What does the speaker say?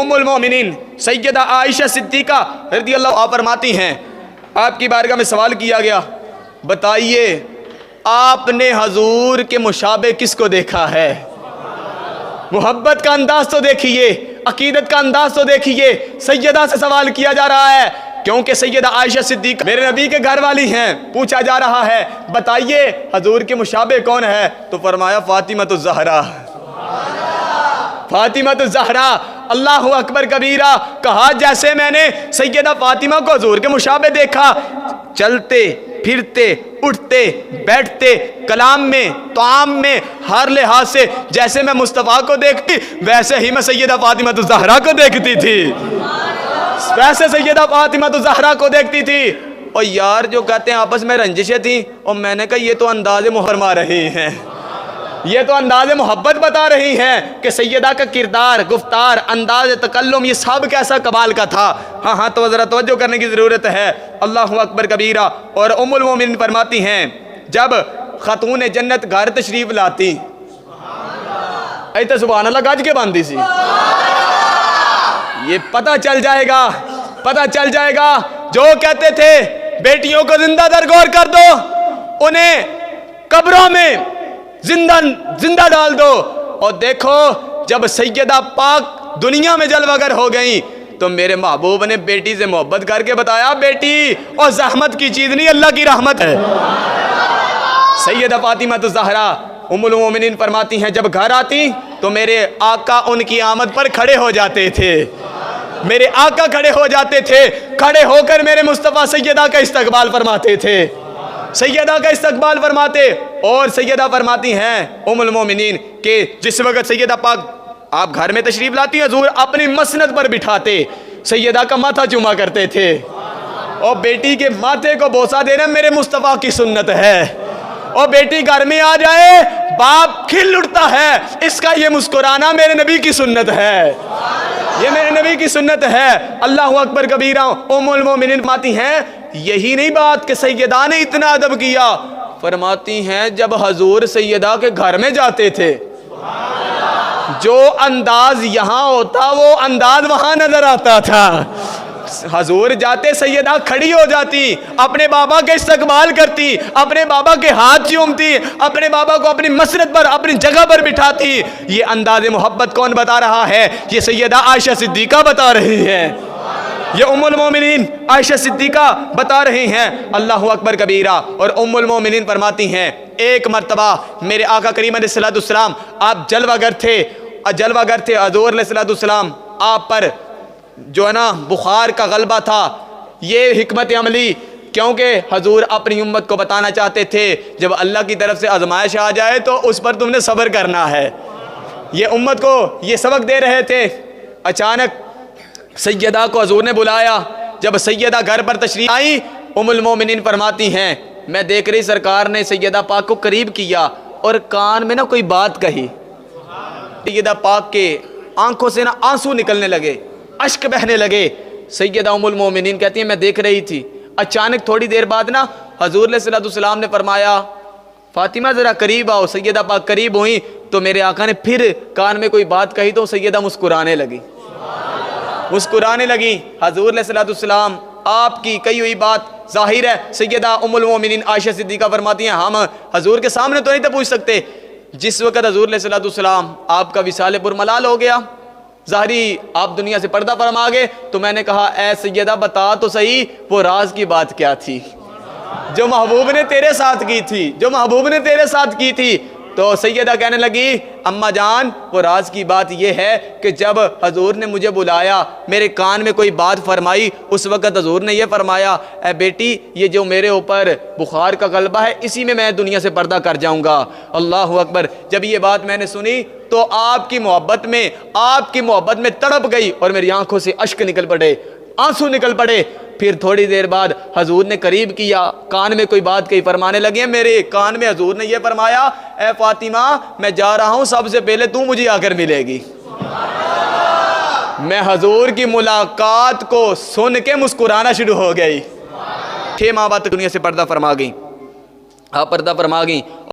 उम्मुल मोमिनीन सैयदा आयशा सिद्दीका रज़ी अल्लाह आप फरमाती हैं, आपकी बारगाह में सवाल किया गया, बताइए आपने हजूर के मुशाबे किसको देखा है? मोहब्बत का अंदाज तो देखिए, अकीदत का अंदाज तो देखिए। सैयदा से सवाल किया जा रहा है क्योंकि सैयदा आयशा सिद्दीक़ा मेरे नबी के घर वाली हैं। पूछा जा रहा है बताइए हजूर के मुशाबे कौन है? तो फरमाया फातिमा ज़हरा। फातिमा ज़हरा। अल्लाह अकबर कबीरा। कहा जैसे मैंने सैयदा फातिमा को हजूर के मुशाबे देखा, चलते फिरते उठते बैठते कलाम में ताम में हर लिहाज से जैसे मैं मुस्तफ़ा को देखती वैसे ही मैं सैयदा फातिमा ज़हरा को देखती थी, वैसे सैयदा फातिमा ज़हरा को देखती थी। और यार जो कहते हैं आपस में रंजिशें थी, और मैंने कहा ये तो अंदाज़े मुहरमा रही हैं, ये तो अंदाज़े मोहब्बत बता रही हैं कि सैयदा का किरदार, गुफ्तार, अंदाज़ तकल्लुम ये सब कैसा कमाल का था। हाँ तो ज़रा तवज्जो करने की ज़रूरत है। अल्लाहु अकबर कबीरा। और उम्मुल मोमिनीन फरमाती हैं जब खातून जन्नत घर तशरीफ़ लाती ऐसे सुभान अल्लाह गज के बांधी सी, ये पता चल जाएगा, पता चल जाएगा। जो कहते थे बेटियों को जिंदा दरगोर कर दो, उन्हें कब्रों में जिंदा डाल दो। और देखो जब सैयदा पाक दुनिया में जलवागर हो गई तो मेरे महबूब ने बेटी से मोहब्बत करके बताया बेटी और ज़हमत की चीज़ नहीं, अल्लाह की रहमत है। सैयदा फातिमा ज़हरा उम्मुल मोमिनीन फरमाती हैं जब घर आती तो मेरे आका उनकी आमद पर खड़े हो जाते थे, मेरे आका खड़े हो जाते थे, खड़े होकर मेरे मुस्तफ़ा सैयदा का इस्तकबाल फरमाते थे, सैयदा का इस्तकबाल फरमाते। और सैयदा फरमाती हैं उम्मुल मोमिनीन कि जिस वक्त सैयदा पाक आप घर में तशरीफ़ लाती हजूर अपनी मसनद पर बिठाते, सैयदा का माथा चूमा करते थे। और बेटी के माथे को बोसा देना मेरे मुस्तफ़ा की सुन्नत है। और बेटी घर में आ जाए बाप खिल उठता है, इसका ये मुस्कुराना मेरे नबी की सुन्नत है, ये मेरे नबी की सुन्नत है। अल्लाह अकबर कबीरा। उम्मुल मोमिनीन फरमाती हैं यही नहीं बात कि सैयदा ने इतना अदब किया, फरमाती हैं जब हजूर सैयदा के घर में जाते थे जो अंदाज यहाँ होता वो अंदाज वहाँ नजर आता था। हजूर जाते सैयदा खड़ी हो जाती, अपने बाबा के इस्तकबाल करती, अपने बाबा के हाथ चूमती, अपने बाबा को अपनी मसरत पर अपनी जगह पर बिठाती। ये अंदाज़े मोहब्बत कौन बता रहा है? ये सैयदा आयशा सिद्दीक़ा बता रही है, ये उम्मुल मोमिनीन आयशा सिद्दीक़ा बता रही हैं। अल्लाहु अकबर कबीरा। और उम्मुल मोमिनीन फरमाती हैं एक मरतबा मेरे आका करीम अलैहिस्सलाम आप जलवागर थे, हजूर अलैहिस्सलाम आप पर जो है ना बुखार का गलबा था। ये हिकमत अमली क्योंकि हजूर अपनी उम्मत को बताना चाहते थे जब अल्लाह की तरफ से आजमाइश आ जाए तो उस पर तुमने सब्र करना है। ये उम्मत को ये सबक दे रहे थे। अचानक सैयदा को हजूर ने बुलाया। जब सैयदा घर पर तशरीफ आई उम्मुल मोमिनीन फरमाती हैं मैं देख रही सरकार ने सैयदा पाक को करीब किया और कान में ना कोई बात कही। सैयदा पाक के आंखों से ना आंसू निकलने लगे, अश्क बहने लगे। सैयदा उम्मुल मोमिनीन कहती हैं मैं देख रही थी, अचानक थोड़ी देर बाद ना हजूर अलैहिस्सलाम ने फरमाया फातिमा ज़रा करीब आओ। सैयदा पाक करीब हुई तो मेरे आका ने फिर कान में कोई बात कही तो सैयदा मुस्कुराने लगी, मुस्कुराने लगी। हजूर अलैहिस्सलाम आपकी कही हुई बात जाहिर है। सैयदा उम्मुल मोमिनीन आयशा सिद्दीक़ा फरमाती हैं हम हजूर के सामने तो नहीं थे पूछ सकते। जिस वक़्त हजूर अलैहिस्सलाम आपका विसाल पुरमलाल हो गया, ज़ाहिरी आप दुनिया से पर्दा फरमा गए, तो मैंने कहा ऐ सैयदा बता तो सही वो राज की बात क्या थी जो महबूब ने तेरे साथ की थी, जो महबूब ने तेरे साथ की थी। तो सैयदा कहने लगी अम्मा जान वो राज की बात ये है कि जब हजूर ने मुझे बुलाया मेरे कान में कोई बात फरमाई, उस वक़्त हजूर ने यह फरमाया ए बेटी ये जो मेरे ऊपर बुखार का गलबा है इसी में मैं दुनिया से पर्दा कर जाऊंगा। अल्लाह अकबर। जब ये बात मैंने सुनी तो आपकी मोहब्बत में तड़प गई और मेरी आंखों से अश्क निकल पड़े, आंसू निकल पड़े। फिर थोड़ी देर बाद हजूर ने करीब किया, कान में कोई बात कही, फरमाने लगे मेरे कान में हजूर ने यह फरमाया ए फातिमा मैं जा रहा हूं, सबसे पहले तू मुझे आकर मिलेगी। मैं हजूर की मुलाकात को सुन के मुस्कुराना शुरू हो गई। 6 माह बाद दुनिया से पर्दा फरमा गई, आप पर्दा फरमा गई।